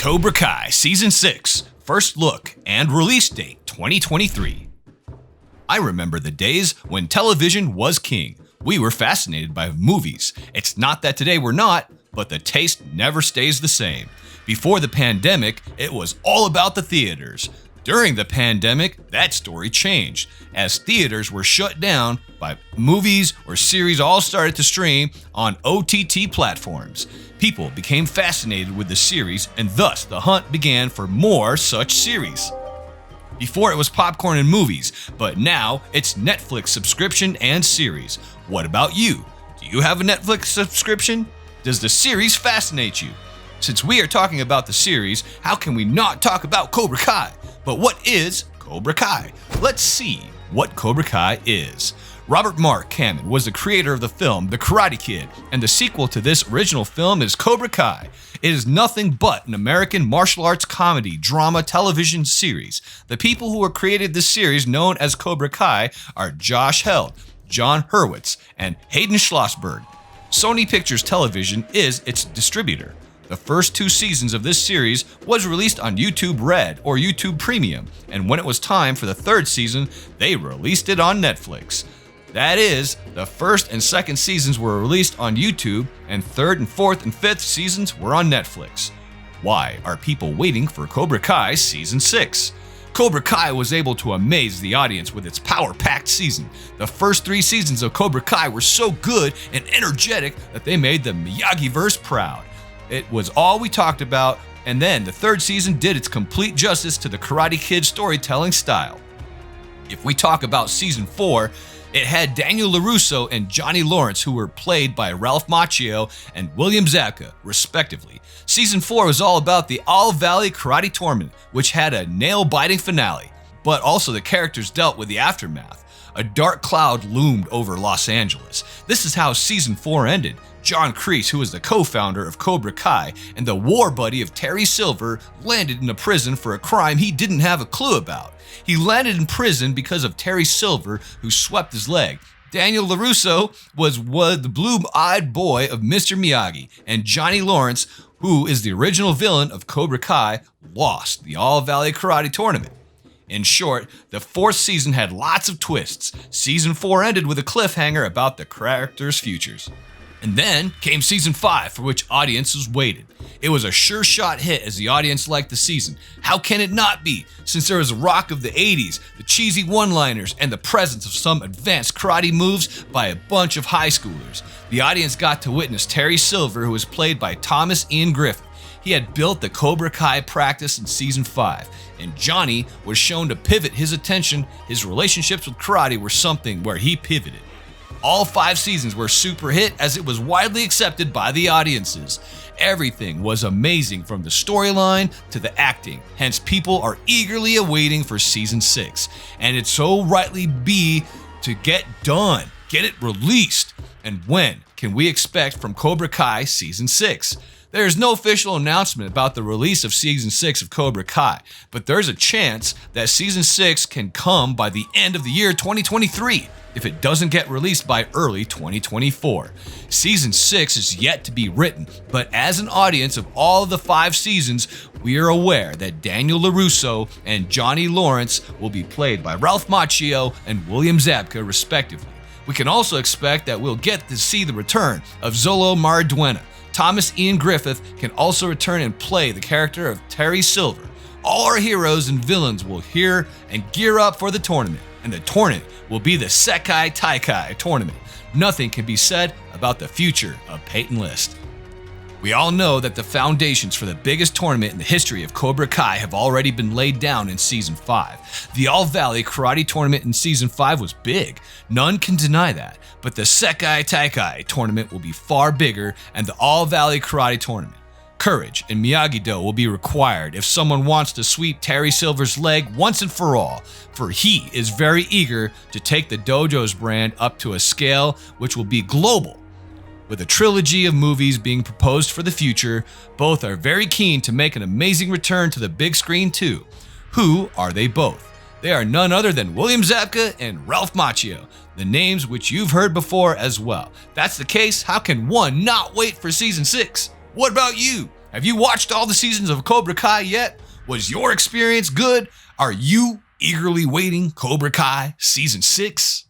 Cobra Kai Season 6, first look and release date 2023. I remember the days when television was king. We were fascinated by movies. It's not that today we're not, but the taste never stays the same. Before the pandemic, it was all about the theaters. During the pandemic, that story changed, as theaters were shut down by movies or series all started to stream on OTT platforms. People became fascinated with the series, and thus the hunt began for more such series. Before it was popcorn and movies, but now it's Netflix subscription and series. What about you? Do you have a Netflix subscription? Does the series fascinate you? Since we are talking about the series, how can we not talk about Cobra Kai? But what is Cobra Kai? Let's see what Cobra Kai is. Robert Mark Kamen was the creator of the film The Karate Kid, and the sequel to this original film is Cobra Kai. It is nothing but an American martial arts comedy drama television series. The people who have created this series, known as Cobra Kai, are Josh Held, John Hurwitz, and Hayden Schlossberg. Sony Pictures Television is its distributor. The first 2 seasons of this series was released on YouTube Red or YouTube Premium, and when it was time for the 3rd season, they released it on Netflix. That is, the 1st and 2nd seasons were released on YouTube, and 3rd and 4th and 5th seasons were on Netflix. Why are people waiting for Cobra Kai Season 6? Cobra Kai was able to amaze the audience with its power-packed season. The first 3 seasons of Cobra Kai were so good and energetic that they made the Miyagi-verse proud. It was all we talked about, and then the 3rd season did its complete justice to the Karate Kid storytelling style. If we talk about Season 4, it had Daniel LaRusso and Johnny Lawrence, who were played by Ralph Macchio and William Zabka, respectively. Season 4 was all about the All Valley Karate Tournament, which had a nail-biting finale, but also the characters dealt with the aftermath. A dark cloud loomed over Los Angeles. This is how Season 4 ended. John Kreese, who is the co-founder of Cobra Kai and the war buddy of Terry Silver, landed in a prison for a crime he didn't have a clue about. He landed in prison because of Terry Silver, who swept his leg. Daniel LaRusso was the blue-eyed boy of Mr. Miyagi, and Johnny Lawrence, who is the original villain of Cobra Kai, lost the All Valley Karate Tournament. In short, the 4th season had lots of twists. Season 4 ended with a cliffhanger about the characters' futures. And then came Season 5, for which audiences waited. It was a sure shot hit as the audience liked the season. How can it not be, since there was a rock of the 80s, the cheesy one-liners, and the presence of some advanced karate moves by a bunch of high schoolers. The audience got to witness Terry Silver, who was played by Thomas Ian Griffith. He had built the Cobra Kai practice in Season 5, and Johnny was shown to pivot his attention. His relationships with karate were something where he pivoted. All 5 seasons were super hit, as it was widely accepted by the audiences. Everything was amazing, from the storyline to the acting. Hence, people are eagerly awaiting for Season 6. And it's so rightly be to get done, get it released. And when can we expect from Cobra Kai Season 6? There is no official announcement about the release of Season 6 of Cobra Kai, but there's a chance that Season 6 can come by the end of the year 2023 if it doesn't get released by early 2024. Season 6 is yet to be written, but as an audience of all of the 5 seasons, we are aware that Daniel LaRusso and Johnny Lawrence will be played by Ralph Macchio and William Zabka, respectively. We can also expect that we'll get to see the return of Zolo Mariduena. Thomas Ian Griffith can also return and play the character of Terry Silver. All our heroes and villains will hear and gear up for the tournament, and the tournament will be the Sekai Taikai tournament. Nothing can be said about the future of Peyton List. We all know that the foundations for the biggest tournament in the history of Cobra Kai have already been laid down in Season 5. The All Valley Karate Tournament in Season 5 was big. None can deny that. But the Sekai Taikai tournament will be far bigger, and the All Valley Karate Tournament. Courage and Miyagi-Do will be required if someone wants to sweep Terry Silver's leg once and for all, for he is very eager to take the dojo's brand up to a scale which will be global. With a trilogy of movies being proposed for the future, both are very keen to make an amazing return to the big screen too. Who are they both? They are none other than William Zabka and Ralph Macchio, the names which you've heard before as well. If that's the case, how can one not wait for Season 6? What about you? Have you watched all the seasons of Cobra Kai yet? Was your experience good? Are you eagerly waiting Cobra Kai Season 6?